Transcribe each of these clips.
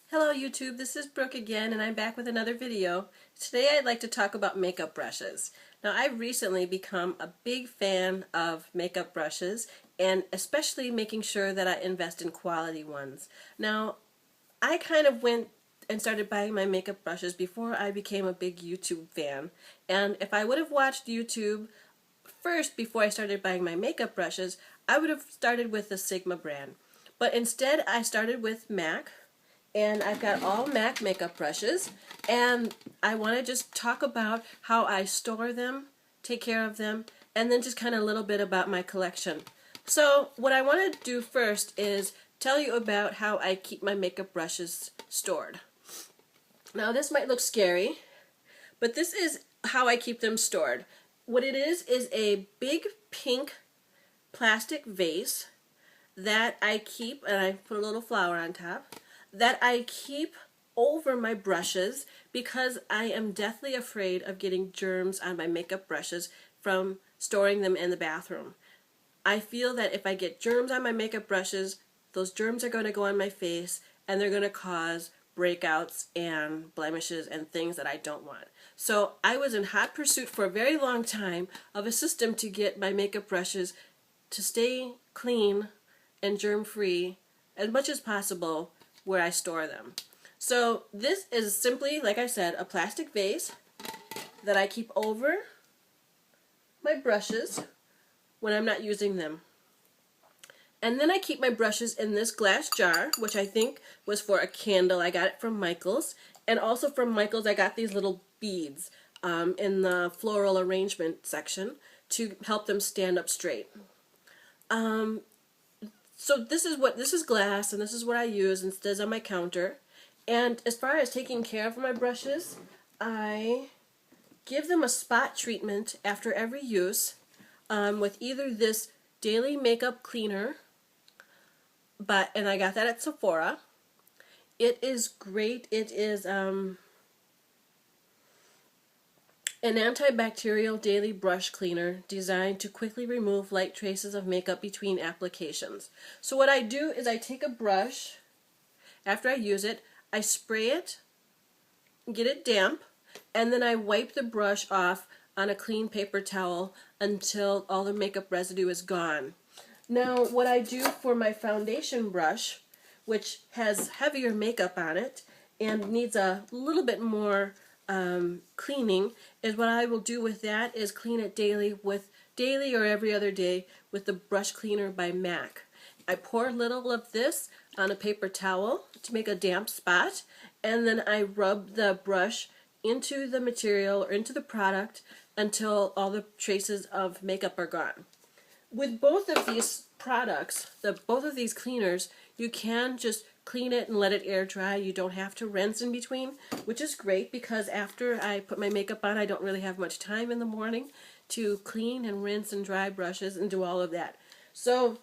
Hello YouTube, this is Brooke again and I'm back with another video. Today I'd like to talk about makeup brushes. Now I've recently become a big fan of makeup brushes and especially making sure that I invest in quality ones. Now I kind of went and started buying my makeup brushes before I became a big YouTube fan, and if I would have watched YouTube first before I started buying my makeup brushes, I would have started with the Sigma brand. But instead I started with MAC. And I've got all MAC makeup brushes, and I want to just talk about how I store them, take care of them, and then just kind of a little bit about my collection. So what I want to do first is tell you about how I keep my makeup brushes stored. Now this might look scary, but this is how I keep them stored. What it is a big pink plastic vase that I keep, and I put a little flower on top, that I keep over my brushes because I am deathly afraid of getting germs on my makeup brushes from storing them in the bathroom. I feel that if I get germs on my makeup brushes, those germs are going to go on my face and they're going to cause breakouts and blemishes and things that I don't want. So I was in hot pursuit for a very long time of a system to get my makeup brushes to stay clean and germ-free as much as possible where I store them. So this is simply, like I said, a plastic vase that I keep over my brushes when I'm not using them. And then I keep my brushes in this glass jar, which I think was for a candle. I got it from Michael's. And also from Michael's I got these little beads in the floral arrangement section to help them stand up straight. So this is glass, and this is what I use, and it stays on my counter. And as far as taking care of my brushes, I give them a spot treatment after every use with either this daily makeup cleaner, and I got that at Sephora. It is great. It is an antibacterial daily brush cleaner designed to quickly remove light traces of makeup between applications. So what I do is I take a brush, after I use it, I spray it, get it damp, and then I wipe the brush off on a clean paper towel until all the makeup residue is gone. Now what I do for my foundation brush, which has heavier makeup on it and needs a little bit more cleaning, is what I will do with that is clean it daily or every other day with the brush cleaner by MAC. I pour a little of this on a paper towel to make a damp spot, and then I rub the brush into the material or into the product until all the traces of makeup are gone. With both of these products, both of these cleaners, you can just clean it and let it air dry. You don't have to rinse in between, which is great because after I put my makeup on, I don't really have much time in the morning to clean and rinse and dry brushes and do all of that. So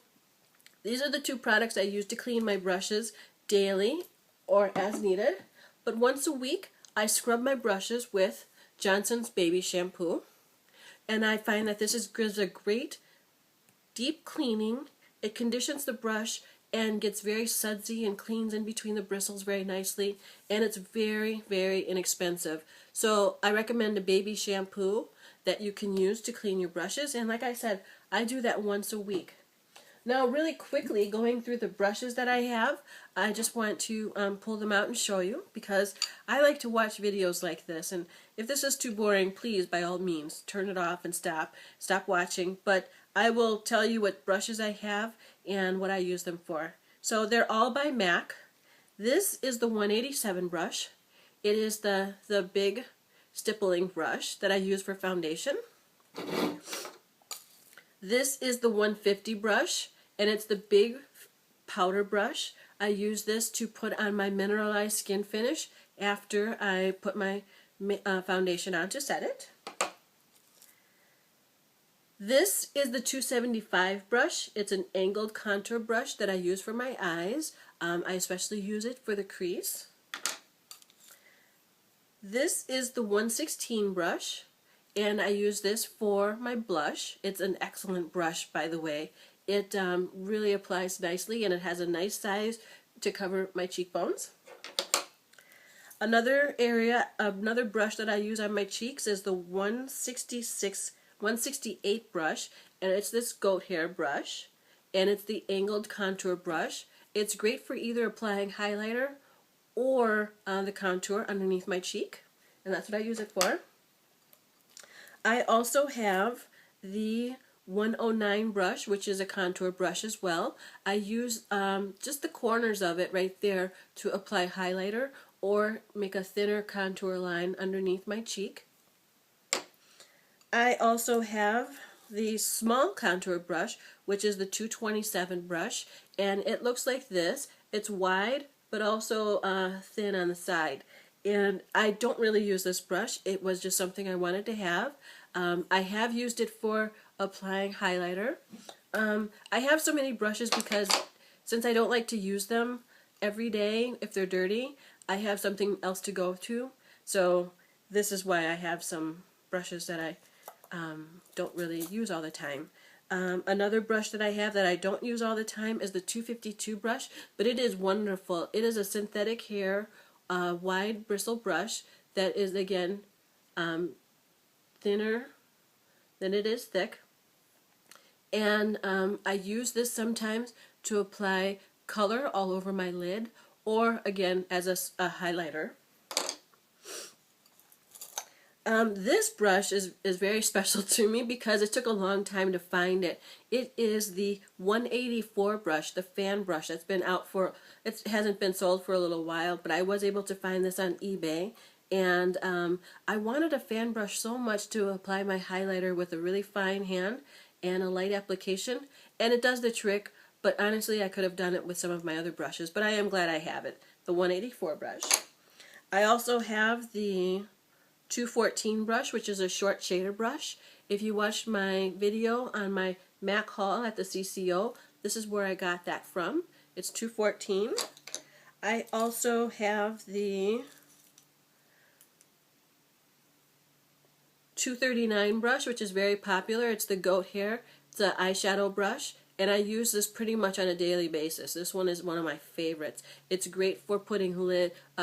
these are the two products I use to clean my brushes daily or as needed. But once a week, I scrub my brushes with Johnson's Baby Shampoo, and I find that this gives a great deep cleaning. It conditions the brush and gets very sudsy and cleans in between the bristles very nicely, and it's very, very inexpensive. So I recommend a baby shampoo that you can use to clean your brushes, and like I said, I do that once a week. Now really quickly, going through the brushes that I have, I just want to pull them out and show you because I like to watch videos like this, and if this is too boring, please by all means turn it off and stop watching, but I will tell you what brushes I have and what I use them for. So they're all by MAC. This is the 187 brush. It is the big stippling brush that I use for foundation. This is the 150 brush, and it's the big powder brush. I use this to put on my mineralized skin finish after I put my foundation on to set it. This is the 275 brush. It's an angled contour brush that I use for my eyes. I especially use it for the crease. This is the 116 brush, and I use this for my blush. It's an excellent brush, by the way. It really applies nicely, and it has a nice size to cover my cheekbones. Another brush that I use on my cheeks is the 168 brush, and it's this goat hair brush, and it's the angled contour brush. It's great for either applying highlighter or the contour underneath my cheek, and that's what I use it for. I also have the 109 brush, which is a contour brush as well. I use just the corners of it right there to apply highlighter or make a thinner contour line underneath my cheek. I also have the small contour brush, which is the 227 brush, and it looks like this. It's wide but also thin on the side. And I don't really use this brush. It was just something I wanted to have. I have used it for applying highlighter. I have so many brushes because since I don't like to use them every day if they're dirty, I have something else to go to. So this is why I have some brushes that I don't really use all the time. Another brush that I have that I don't use all the time is the 252 brush, but it is wonderful. It is a synthetic hair wide bristle brush that is, again, thinner than it is thick. And I use this sometimes to apply color all over my lid, or again as a highlighter. This brush is very special to me because it took a long time to find it. It is the 184 brush, the fan brush that's been out for, it hasn't been sold for a little while, but I was able to find this on eBay. And I wanted a fan brush so much to apply my highlighter with a really fine hand and a light application, and it does the trick, but honestly I could have done it with some of my other brushes, but I am glad I have it, the 184 brush. I also have the 214 brush, which is a short shader brush. If you watched my video on my MAC haul at the CCO, this is where I got that from. It's 214. I also have the 239 brush, which is very popular. It's the goat hair. It's an eyeshadow brush, and I use this pretty much on a daily basis. This one is one of my favorites. It's great for putting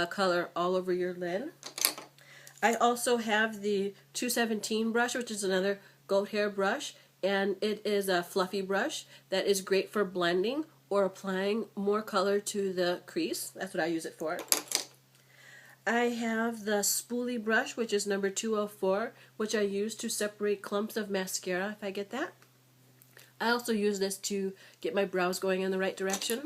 color all over your lid. I also have the 217 brush, which is another goat hair brush, and it is a fluffy brush that is great for blending or applying more color to the crease. That's what I use it for. I have the spoolie brush, which is number 204, which I use to separate clumps of mascara if I get that. I also use this to get my brows going in the right direction.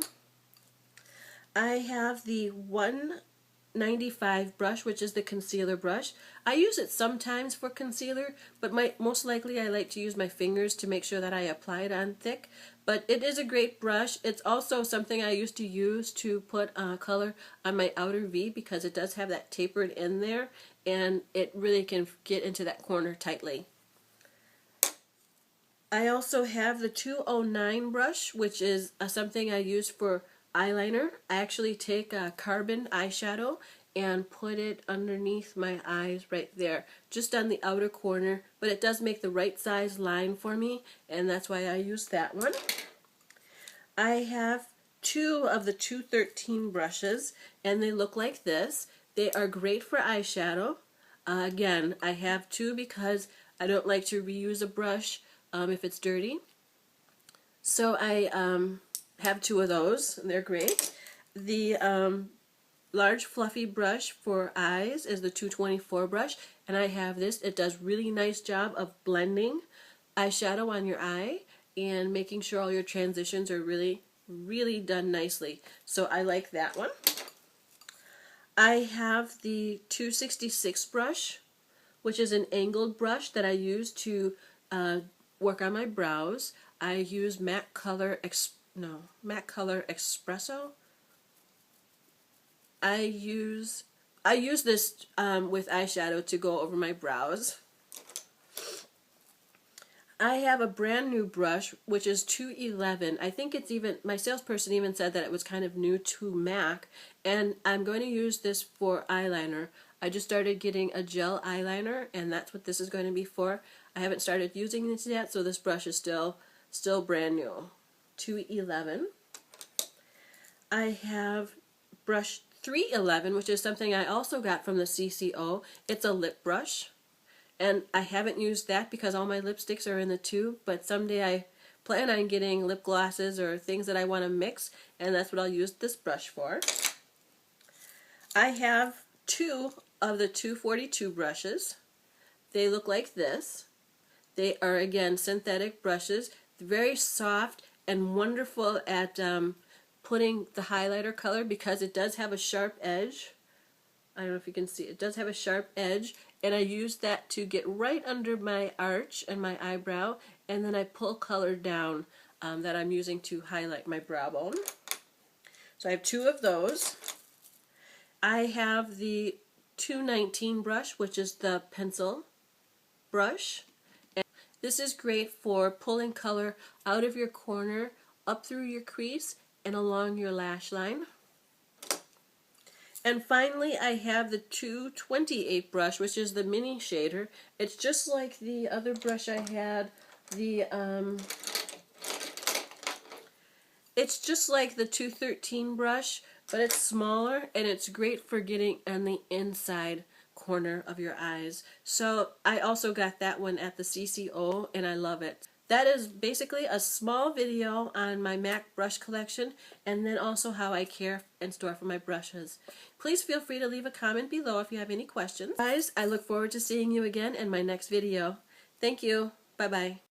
I have the 195 brush, which is the concealer brush. I use it sometimes for concealer, but most likely I like to use my fingers to make sure that I apply it on thick. But it is a great brush. It's also something I used to use to put color on my outer V because it does have that tapered in there, and it really can get into that corner tightly. I also have the 209 brush, which is something I use for eyeliner. I actually take a carbon eyeshadow and put it underneath my eyes right there, just on the outer corner, but it does make the right size line for me, and that's why I use that one. I have two of the 213 brushes, and they look like this. They are great for eyeshadow. Again, I have two because I don't like to reuse a brush if it's dirty. So I have two of those, and they're great. The large fluffy brush for eyes is the 224 brush, and I have this. It does really nice job of blending eyeshadow on your eye and making sure all your transitions are really, really done nicely. So I like that one. I have the 266 brush, which is an angled brush that I use to work on my brows. I use Matte Color Espresso. I use this with eyeshadow to go over my brows. I have a brand new brush, which is 211. I think it's even, my salesperson even said that it was kind of new to MAC, and I'm going to use this for eyeliner. I just started getting a gel eyeliner, and that's what this is going to be for. I haven't started using this yet, so this brush is still brand new. 211. I have brush 311, which is something I also got from the CCO. It's a lip brush, and I haven't used that because all my lipsticks are in the tube, but someday I plan on getting lip glosses or things that I want to mix, and that's what I'll use this brush for. I have 2 of the 242 brushes. They look like this. They are, again, synthetic brushes, very soft and wonderful at putting the highlighter color because it does have a sharp edge. I don't know if you can see, it does have a sharp edge, and I use that to get right under my arch and my eyebrow, and then I pull color down that I'm using to highlight my brow bone. So I have 2 of those. I have the 219 brush, which is the pencil brush. And this is great for pulling color out of your corner, up through your crease, and along your lash line. And finally, I have the 228 brush, which is the mini shader. It's just like the other brush I had, it's just like the 213 brush, but it's smaller, and it's great for getting on the inside corner of your eyes. So I also got that one at the CCO, and I love it. That is basically a small video on my MAC brush collection, and then also how I care and store for my brushes. Please feel free to leave a comment below if you have any questions. Guys, I look forward to seeing you again in my next video. Thank you. Bye-bye.